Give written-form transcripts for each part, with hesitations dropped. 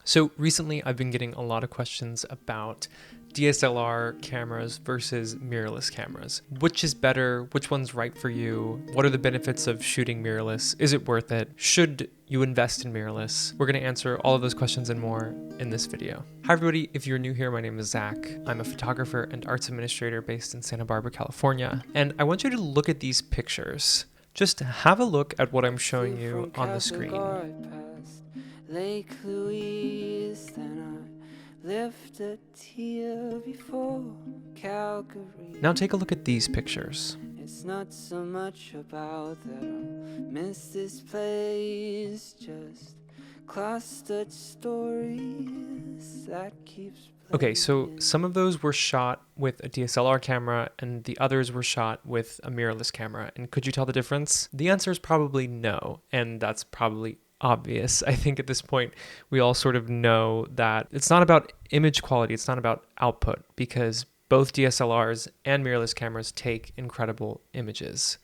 So recently I've been getting a lot of questions about DSLR cameras versus mirrorless cameras. Which is better? Which one's right for you? What are the benefits of shooting mirrorless? Is it worth it? Should you invest in mirrorless? We're going to answer all of those questions and more in this video. Hi everybody, if you're new here, my name is Zach. I'm a photographer and arts administrator based in Santa Barbara, California. And I want you to look at these pictures. Just have a look at what I'm showing you on the screen. Lake Louise, then I left a tear before Calgary. Now take a look at these pictures. It's not so much about that I'll miss this place, just clustered stories that keeps playing. Okay, so some of those were shot with a DSLR camera and the others were shot with a mirrorless camera. And could you tell the difference? The answer is probably no, and that's probably obvious. I think at this point we all sort of know that it's not about image quality, it's not about output, because both DSLRs and mirrorless cameras take incredible images.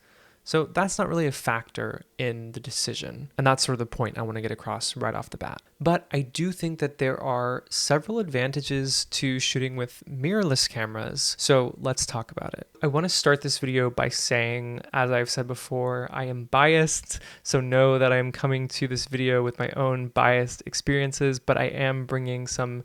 So that's not really a factor in the decision. And that's sort of the point I want to get across right off the bat. But I do think that there are several advantages to shooting with mirrorless cameras. So let's talk about it. I want to start this video by saying, as I've said before, I am biased. So know that I'm coming to this video with my own biased experiences, but I am bringing some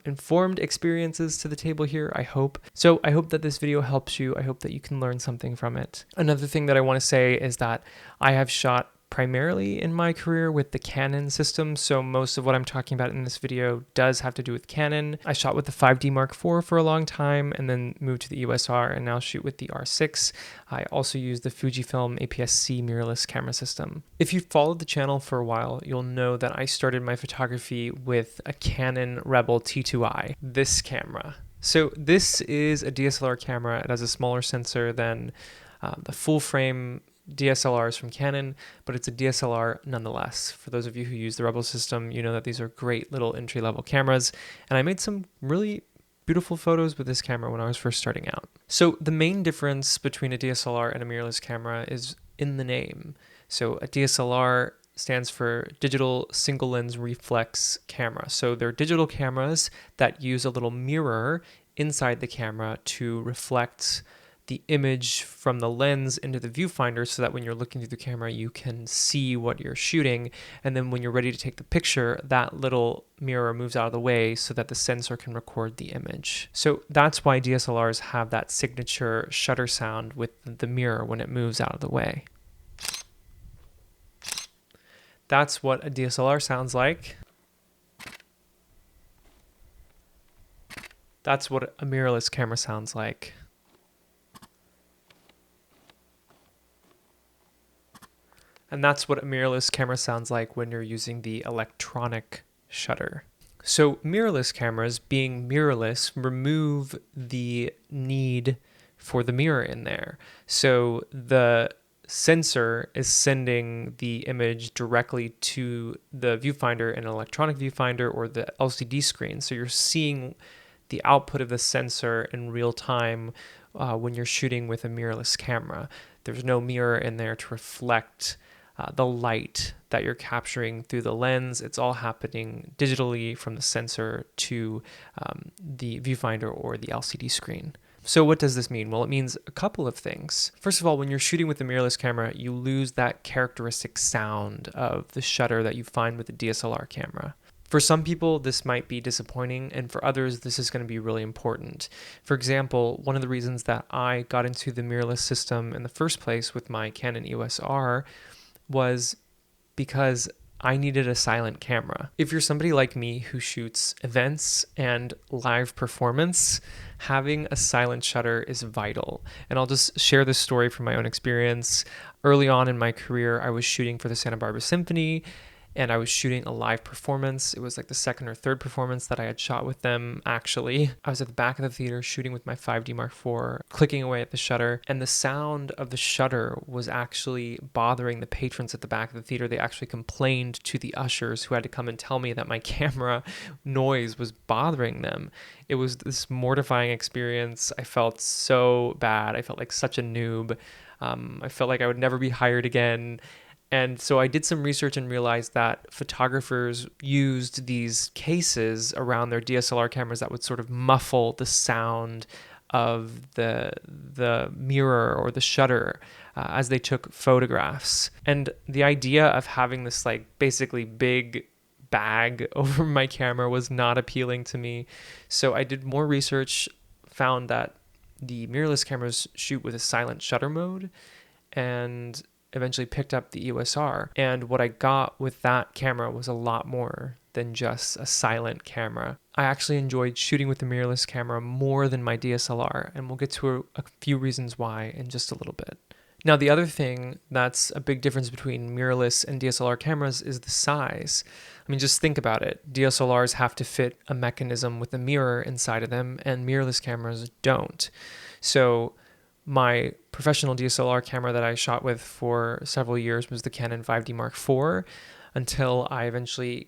informed experiences to the table here, I hope. So I hope that this video helps you. I hope that you can learn something from it. Another thing that I want to say is that I have shot primarily in my career with the Canon system, so most of what I'm talking about in this video does have to do with Canon. I shot with the 5D Mark IV for a long time and then moved to the EOS R and now shoot with the R6. I also use the Fujifilm APS-C mirrorless camera system. If you've followed the channel for a while, you'll know that I started my photography with a Canon Rebel T2i, this camera. So this is a DSLR camera. It has a smaller sensor than the full frame DSLRs from Canon, but it's a DSLR nonetheless. For those of you who use the Rebel system, you know that these are great little entry-level cameras, and I made some really beautiful photos with this camera when I was first starting out. So the main difference between a DSLR and a mirrorless camera is in the name. So a DSLR stands for digital single lens reflex camera. So they're digital cameras that use a little mirror inside the camera to reflect the image from the lens into the viewfinder so that when you're looking through the camera, you can see what you're shooting. And then when you're ready to take the picture, that little mirror moves out of the way so that the sensor can record the image. So that's why DSLRs have that signature shutter sound with the mirror when it moves out of the way. That's what a DSLR sounds like. That's what a mirrorless camera sounds like. And that's what a mirrorless camera sounds like when you're using the electronic shutter. So mirrorless cameras, being mirrorless, remove the need for the mirror in there. So the sensor is sending the image directly to the viewfinder, an electronic viewfinder or the LCD screen. So you're seeing the output of the sensor in real time when you're shooting with a mirrorless camera. There's no mirror in there to reflect the light that you're capturing through the lens. It's all happening digitally from the sensor to the viewfinder or the LCD screen. So what does this mean? Well, it means a couple of things. First of all, when you're shooting with a mirrorless camera, you lose that characteristic sound of the shutter that you find with the DSLR camera. For some people, this might be disappointing, and for others, this is going to be really important. For example, one of the reasons that I got into the mirrorless system in the first place with my Canon EOS R was because I needed a silent camera. If you're somebody like me who shoots events and live performance, having a silent shutter is vital. And I'll just share this story from my own experience. Early on in my career, I was shooting for the Santa Barbara Symphony, and I was shooting a live performance. It was like the second or third performance that I had shot with them, actually. I was at the back of the theater shooting with my 5D Mark IV, clicking away at the shutter, and the sound of the shutter was actually bothering the patrons at the back of the theater. They actually complained to the ushers who had to come and tell me that my camera noise was bothering them. It was this mortifying experience. I felt so bad. I felt like such a noob. I felt like I would never be hired again. And so I did some research and realized that photographers used these cases around their DSLR cameras that would sort of muffle the sound of the mirror or the shutter as they took photographs. And the idea of having this like basically big bag over my camera was not appealing to me. So I did more research, found that the mirrorless cameras shoot with a silent shutter mode, and eventually picked up the EOS-R. And what I got with that camera was a lot more than just a silent camera. I actually enjoyed shooting with the mirrorless camera more than my DSLR, and we'll get to a few reasons why in just a little bit. Now, the other thing that's a big difference between mirrorless and DSLR cameras is the size. I mean, just think about it. DSLRs have to fit a mechanism with a mirror inside of them, and mirrorless cameras don't. So my professional DSLR camera that I shot with for several years was the Canon 5D Mark IV, until I eventually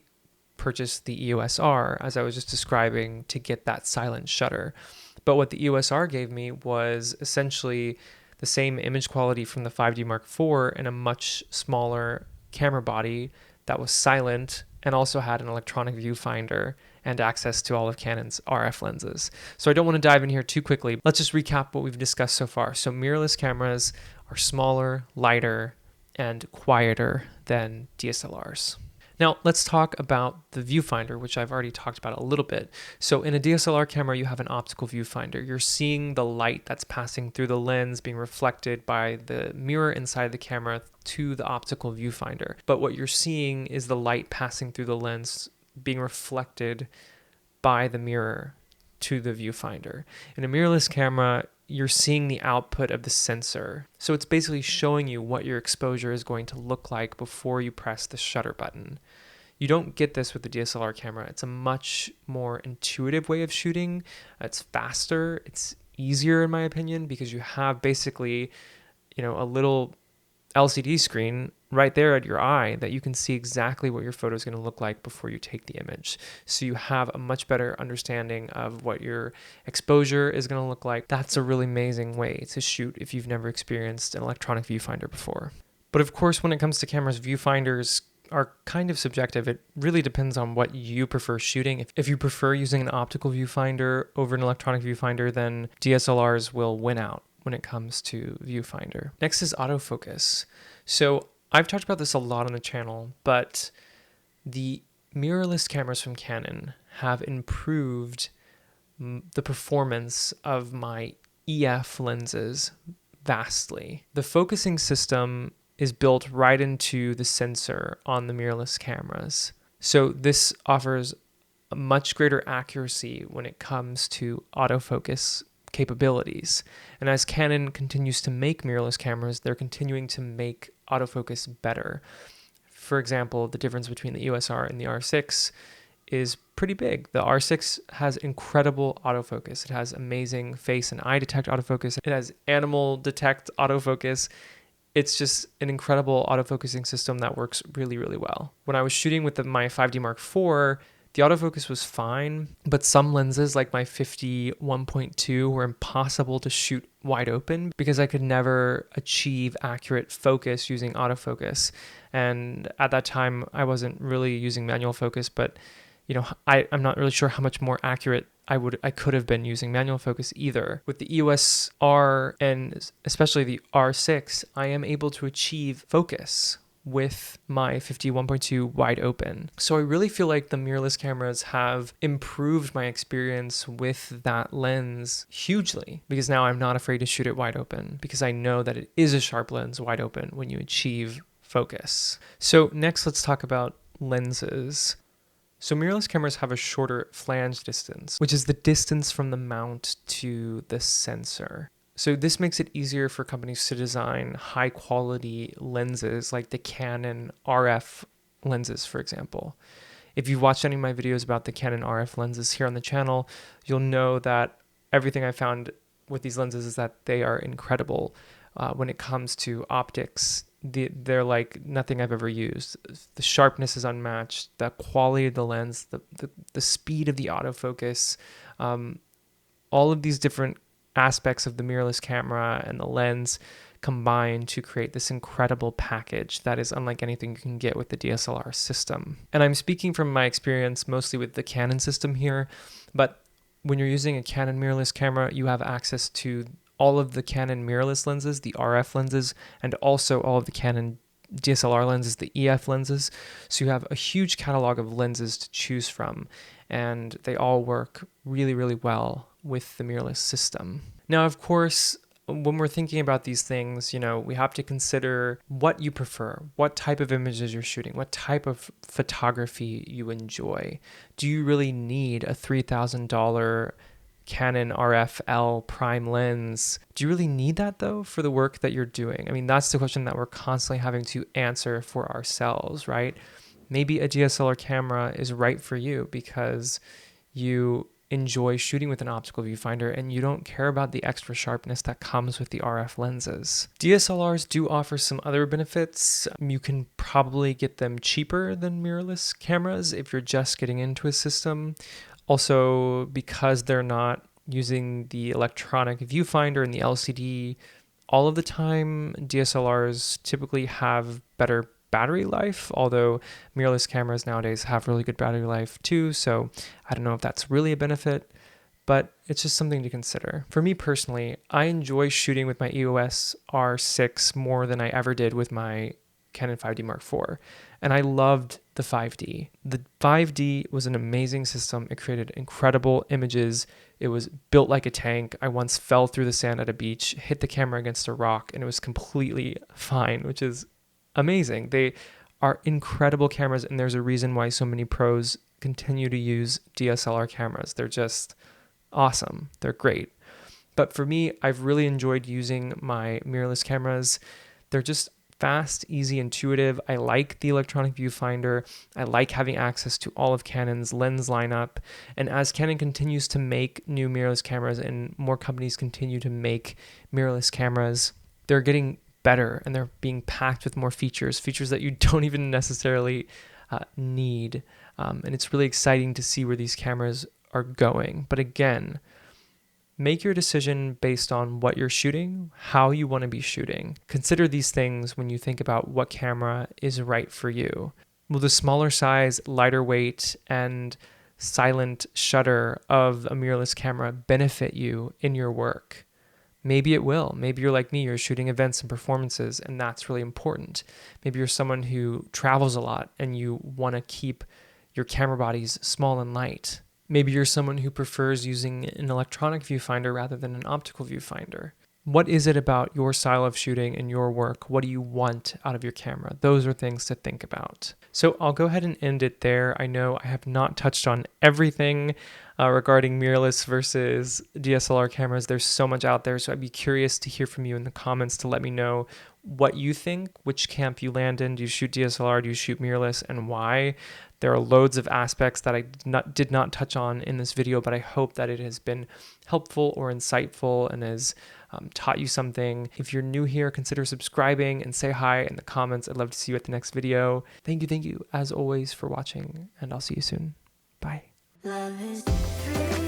purchased the EOS-R, as I was just describing, to get that silent shutter. But what the EOS-R gave me was essentially the same image quality from the 5D Mark IV and a much smaller camera body that was silent and also had an electronic viewfinder and access to all of Canon's RF lenses. So I don't want to dive in here too quickly. Let's just recap what we've discussed so far. So mirrorless cameras are smaller, lighter, and quieter than DSLRs. Now, let's talk about the viewfinder, which I've already talked about a little bit. So in a DSLR camera, you have an optical viewfinder. You're seeing the light that's passing through the lens being reflected by the mirror inside the camera to the optical viewfinder. But what you're seeing is the light passing through the lens being reflected by the mirror to the viewfinder. In a mirrorless camera, you're seeing the output of the sensor. So it's basically showing you what your exposure is going to look like before you press the shutter button. You don't get this with the DSLR camera. It's a much more intuitive way of shooting. It's faster. It's easier in my opinion, because you have basically, a little LCD screen right there at your eye that you can see exactly what your photo is going to look like before you take the image. So you have a much better understanding of what your exposure is going to look like. That's a really amazing way to shoot if you've never experienced an electronic viewfinder before. But of course, when it comes to cameras, viewfinders are kind of subjective. It really depends on what you prefer shooting. If you prefer using an optical viewfinder over an electronic viewfinder, then DSLRs will win out when it comes to viewfinder. Next is autofocus. So I've talked about this a lot on the channel, but the mirrorless cameras from Canon have improved the performance of my EF lenses vastly. The focusing system is built right into the sensor on the mirrorless cameras. So this offers a much greater accuracy when it comes to autofocus capabilities. And as Canon continues to make mirrorless cameras, they're continuing to make autofocus better. For example, the difference between the EOS-R and the R6 is pretty big. The R6 has incredible autofocus. It has amazing face and eye detect autofocus. It has animal detect autofocus. It's just an incredible autofocusing system that works really, really well. When I was shooting with my 5D Mark IV, the autofocus was fine, but some lenses like my 50-1.2 were impossible to shoot wide open because I could never achieve accurate focus using autofocus. And at that time, I wasn't really using manual focus, but I'm not really sure how much more accurate I could have been using manual focus either. With the EOS-R and especially the R6, I am able to achieve focus with my 50-1.2 wide open. So I really feel like the mirrorless cameras have improved my experience with that lens hugely, because now I'm not afraid to shoot it wide open because I know that it is a sharp lens wide open when you achieve focus. So next, let's talk about lenses. So mirrorless cameras have a shorter flange distance, which is the distance from the mount to the sensor. So this makes it easier for companies to design high quality lenses like the Canon RF lenses, for example. If you've watched any of my videos about the Canon RF lenses here on the channel, you'll know that everything I found with these lenses is that they are incredible when it comes to optics. They're like nothing I've ever used. The sharpness is unmatched, the quality of the lens, the speed of the autofocus, all of these different aspects of the mirrorless camera and the lens combine to create this incredible package that is unlike anything you can get with the DSLR system. And I'm speaking from my experience mostly with the Canon system here, but when you're using a Canon mirrorless camera, you have access to all of the Canon mirrorless lenses, the RF lenses, and also all of the Canon DSLR lenses, the EF lenses. So you have a huge catalog of lenses to choose from, and they all work really, really well with the mirrorless system. Now, of course, when we're thinking about these things, we have to consider what you prefer, what type of images you're shooting, what type of photography you enjoy. Do you really need a $3,000 Canon RF-L prime lens? Do you really need that though for the work that you're doing? I mean, that's the question that we're constantly having to answer for ourselves, right? Maybe a DSLR camera is right for you because you enjoy shooting with an optical viewfinder and you don't care about the extra sharpness that comes with the RF lenses. DSLRs do offer some other benefits. You can probably get them cheaper than mirrorless cameras if you're just getting into a system. Also, because they're not using the electronic viewfinder and the LCD all of the time, DSLRs typically have better battery life, although mirrorless cameras nowadays have really good battery life too, so I don't know if that's really a benefit, but it's just something to consider. For me personally, I enjoy shooting with my EOS R6 more than I ever did with my Canon 5D Mark IV, and I loved the 5D. The 5D was an amazing system. It created incredible images. It was built like a tank. I once fell through the sand at a beach, hit the camera against a rock, and it was completely fine, which is amazing. They are incredible cameras, and there's a reason why so many pros continue to use DSLR cameras. They're just awesome. They're great. But for me, I've really enjoyed using my mirrorless cameras. They're just fast, easy, intuitive. I like the electronic viewfinder. I like having access to all of Canon's lens lineup. And as Canon continues to make new mirrorless cameras and more companies continue to make mirrorless cameras, they're getting better and they're being packed with more features that you don't even necessarily need. And it's really exciting to see where these cameras are going. But again, make your decision based on what you're shooting, how you want to be shooting. Consider these things when you think about what camera is right for you. Will the smaller size, lighter weight, and silent shutter of a mirrorless camera benefit you in your work? Maybe it will. Maybe you're like me, you're shooting events and performances, and that's really important. Maybe you're someone who travels a lot and you want to keep your camera bodies small and light. Maybe you're someone who prefers using an electronic viewfinder rather than an optical viewfinder. What is it about your style of shooting and your work? What do you want out of your camera? Those are things to think about. So I'll go ahead and end it there. I know I have not touched on everything regarding mirrorless versus DSLR cameras. There's so much out there, so I'd be curious to hear from you in the comments to let me know what you think, which camp you land in. Do you shoot DSLR? Do you shoot mirrorless, and why? There are loads of aspects that I did not touch on in this video, but I hope that it has been helpful or insightful and has taught you something. If you're new here, consider subscribing and say hi in the comments. I'd love to see you at the next video. Thank you, as always, for watching, and I'll see you soon. Bye. Love is free.